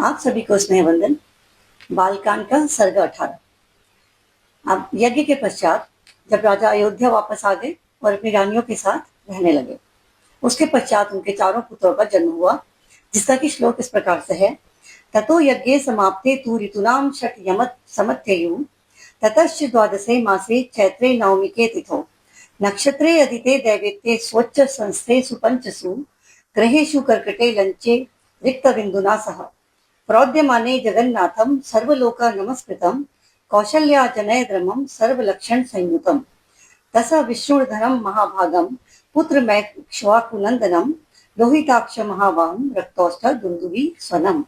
आप सभी को स्नेहवंदन। बालकांड का सर्ग 18। अब यज्ञ के पश्चात जब राजा अयोध्या वापस आ गए और अपनी रानियों के साथ रहने लगे, उसके पश्चात उनके चारों पुत्रों का जन्म हुआ, जिसका कि श्लोक इस प्रकार से है। ततो यज्ञे समाप्ते तु ऋतूनाम षट् यमत समत्ययु ततश्च द्वादशे मासे चैत्रे नवमिके तिथौ नक्षत्रे अदिते दैवेत्ये स्वच्छ संस्थे सुपंचसु ग्रहेषु कर्कटे लंचे रिक्तबिंदुना सह प्रोद्यमाने जगन्नाथं सर्वलोक नमस्कृतं कौशल्या जनयद्रमं सर्वलक्षण संयुतम् तस विष्णुर्धरं महाभागं पुत्रमैक्ष्वाकुनंदनम लोहिताक्ष महावाहं रक्तौष्ठ दुंदुभि स्वनम।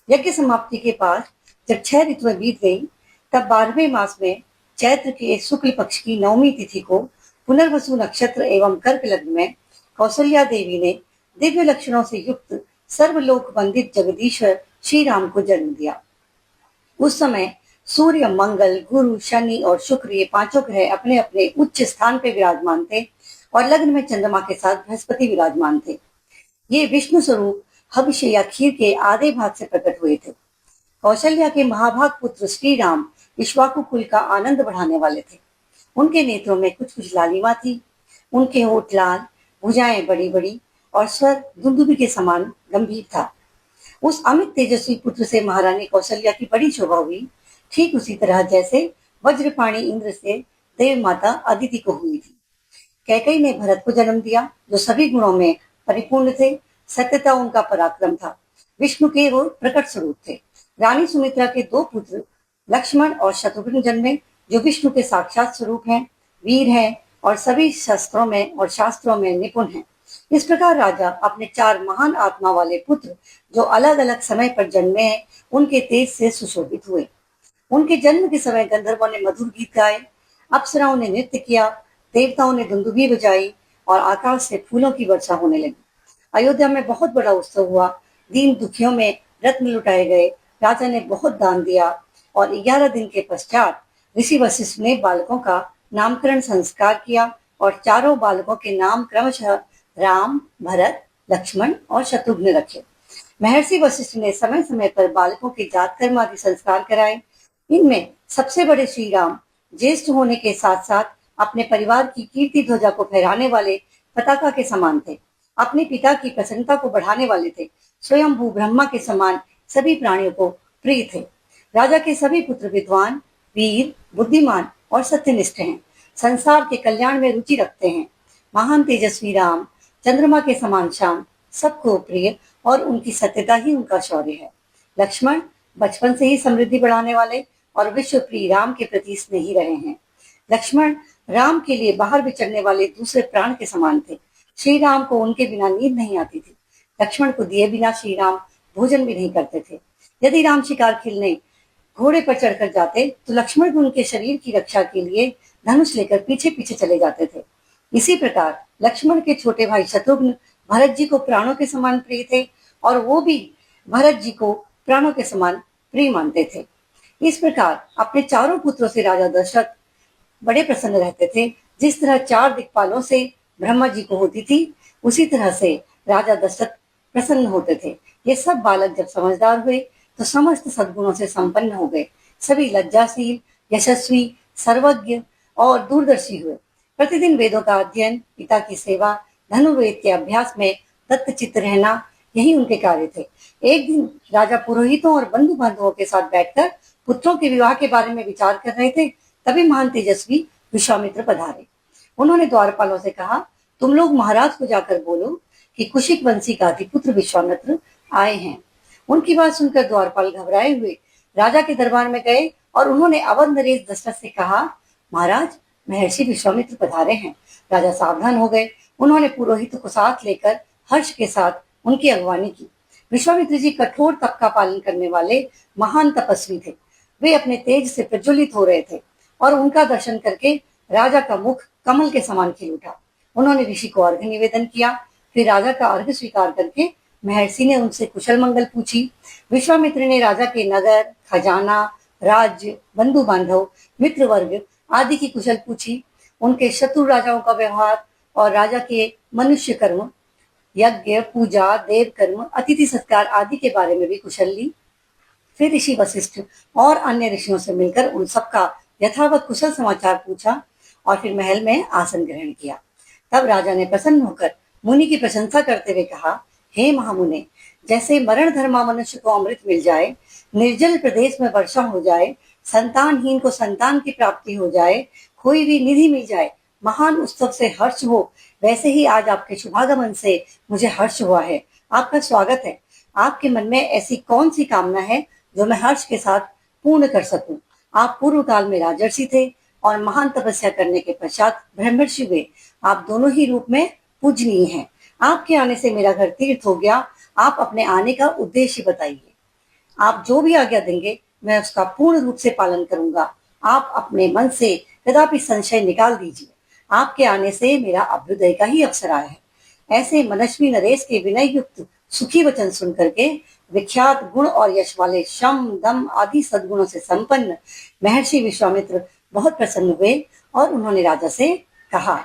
यज्ञ समाप्ति के बाद जब 6 ऋतुएं बीत गई, तब 12वें मास में चैत्र के शुक्ल पक्ष की नवमी तिथि को पुनर्वसु नक्षत्र एवं कर्क लग्न में कौशल्या देवी ने दिव्य लक्षणों से युक्त सर्वलोक वंदित जगदीश्वर श्री राम को जन्म दिया। उस समय सूर्य, मंगल, गुरु, शनि और शुक्र ये पांचों ग्रह अपने अपने उच्च स्थान पे विराजमान थे और लग्न में चंद्रमा के साथ बृहस्पति विराजमान थे। ये विष्णु स्वरूप हविष या खीर के आधे भाग से प्रकट हुए थे। कौशल्या के महाभाग पुत्र श्री राम इक्ष्वाकु कुल का आनंद बढ़ाने वाले थे। उनके नेत्रों में कुछ कुछ लालिमा थी। उनके होठ लाल, भुजाएं बड़ी बड़ी और स्वर दुंदुभि के समान गंभीर था। उस अमित तेजस्वी पुत्र से महारानी कौशल्या की बड़ी शोभा हुई, ठीक उसी तरह जैसे वज्रपाणी इंद्र से देव माता अदिति को हुई थी। कैकेयी ने भरत को जन्म दिया, जो सभी गुणों में परिपूर्ण थे। सत्यता उनका पराक्रम था। विष्णु के वो प्रकट स्वरूप थे। रानी सुमित्रा के 2 पुत्र लक्ष्मण और शत्रुघ्न जन्मे, जो विष्णु के साक्षात स्वरूप हैं, वीर हैं और सभी शस्त्रों में और शास्त्रों में निपुण हैं। इस प्रकार राजा अपने 4 महान आत्मा वाले पुत्र, जो अलग अलग समय पर जन्मे हैं, उनके तेज से सुशोभित हुए। उनके जन्म के समय गंधर्वों ने मधुर गीत गाए, अप्सराओं ने नृत्य किया, देवताओं ने दुंदुभी बजाई और आकाश से फूलों की वर्षा होने लगी। अयोध्या में बहुत बड़ा उत्सव हुआ। दीन दुखियों में रत्न लुटाए गए। राजा ने बहुत दान दिया और 11 दिन के पश्चात ऋषि वशिष्ठ ने बालकों का नामकरण संस्कार किया और चारों बालकों के नाम क्रमशः राम, भरत, लक्ष्मण और शत्रुघ्न रखे। महर्षि वशिष्ठ ने समय समय पर बालकों के जात कर्म आदि संस्कार कराए। इनमें सबसे बड़े श्री राम ज्येष्ठ होने के साथ साथ अपने परिवार की कीर्ति ध्वजा को फहराने वाले पताका के समान थे। अपने पिता की प्रसन्नता को बढ़ाने वाले थे। स्वयं भू ब्रह्मा के समान सभी प्राणियों को प्रिय थे। राजा के सभी पुत्र विद्वान, वीर, बुद्धिमान और सत्यनिष्ठ हैं। संसार के कल्याण में रुचि रखते हैं। महान तेजस्वी राम चंद्रमा के समान श्याम, सबको प्रिय और उनकी सत्यता ही उनका शौर्य है। लक्ष्मण बचपन से ही समृद्धि बढ़ाने वाले और विश्व प्रिय राम के प्रति स्नेही रहे हैं। लक्ष्मण राम के लिए बाहर विचरने वाले दूसरे प्राण के समान थे। श्री राम को उनके बिना नींद नहीं आती थी। लक्ष्मण को दिए बिना श्री राम भोजन भी नहीं करते थे। यदि राम शिकार खेलने घोड़े पर चढ़कर जाते तो लक्ष्मण भी उनके शरीर की रक्षा के लिए धनुष लेकर पीछे पीछे चले जाते थे। इसी प्रकार लक्ष्मण के छोटे भाई शत्रुघ्न भरत जी को प्राणों के समान प्रिय थे और वो भी भरत जी को प्राणों के समान प्रिय मानते थे। इस प्रकार अपने चारों पुत्रों से राजा दशरथ बड़े प्रसन्न रहते थे। जिस तरह 4 दिक्पालों से ब्रह्मा जी को होती थी, उसी तरह से राजा दशरथ प्रसन्न होते थे। ये सब बालक जब समझदार हुए तो समस्त सद्गुणों से संपन्न हो गए। सभी लज्जाशील, यशस्वी, सर्वज्ञ और दूरदर्शी हुए। प्रतिदिन वेदों का अध्ययन, पिता की सेवा, धनुर्वेद के अभ्यास में दत्तचित्त रहना, यही उनके कार्य थे। एक दिन राजा पुरोहितों और बंधु बांधवों के साथ बैठकर पुत्रों के विवाह के बारे में विचार कर रहे थे। तभी महान तेजस्वी विश्वामित्र पधारे। उन्होंने द्वारपालों से कहा, तुम लोग महाराज को जाकर बोलो कि कुशिक वंशी का अधिपुत्र विश्वामित्र आए हैं। उनकी बात सुनकर द्वारपाल घबराए हुए राजा के दरबार में गए और उन्होंने अवध नरेश दशरथ से कहा, महाराज, महर्षि विश्वामित्र पधारे हैं। राजा सावधान हो गए। उन्होंने पुरोहित को साथ लेकर हर्ष के साथ उनकी अगवानी की। विश्वामित्र जी कठोर तप का पालन करने वाले महान तपस्वी थे। वे अपने तेज से प्रज्वलित हो रहे थे और उनका दर्शन करके राजा का मुख कमल के समान खिल उठा। उन्होंने ऋषि को अर्घ्य निवेदन किया। फिर राजा का अर्घ्य स्वीकार करके महर्षि ने उनसे कुशल मंगल पूछी। विश्वामित्र ने राजा के नगर, खजाना, राज्य, बंधु बांधव, मित्र वर्ग आदि की कुशल पूछी। उनके शत्रु राजाओं का व्यवहार और राजा के मनुष्य कर्म, यज्ञ, पूजा, देव कर्म, अतिथि सत्कार आदि के बारे में भी कुशल ली। फिर ऋषि वशिष्ठ और अन्य ऋषियों से मिलकर उन सबका यथावत कुशल समाचार पूछा और फिर महल में आसन ग्रहण किया। तब राजा ने प्रसन्न होकर मुनि की प्रशंसा करते हुए कहा, हे महामुने, जैसे मरण धर्मा मनुष्य को अमृत मिल जाए, निर्जल प्रदेश में वर्षा हो जाए, संतानहीन को संतान की प्राप्ति हो जाए, कोई भी निधि मिल जाए, महान उत्सव से हर्ष हो, वैसे ही आज आपके शुभागमन से मुझे हर्ष हुआ है। आपका स्वागत है। आपके मन में ऐसी कौन सी कामना है जो मैं हर्ष के साथ पूर्ण कर सकूं? आप पूर्व काल में राजर्षि थे और महान तपस्या करने के पश्चात ब्रह्मर्षि हुए। आप दोनों ही रूप में पूजनीय हैं। आपके आने से मेरा घर तीर्थ हो गया। आप अपने आने का उद्देश्य बताइए। आप जो भी आज्ञा देंगे मैं उसका पूर्ण रूप से पालन करूंगा। आप अपने मन से कदापि संशय निकाल दीजिए। आपके आने से मेरा अभ्युदय का ही अवसर आया है। ऐसे मनस्वी नरेश के विनय युक्त सुखी वचन सुन करके विख्यात गुण और यश वाले शम दम आदि सद्गुणों से संपन्न महर्षि विश्वामित्र बहुत प्रसन्न हुए और उन्होंने राजा से कहा,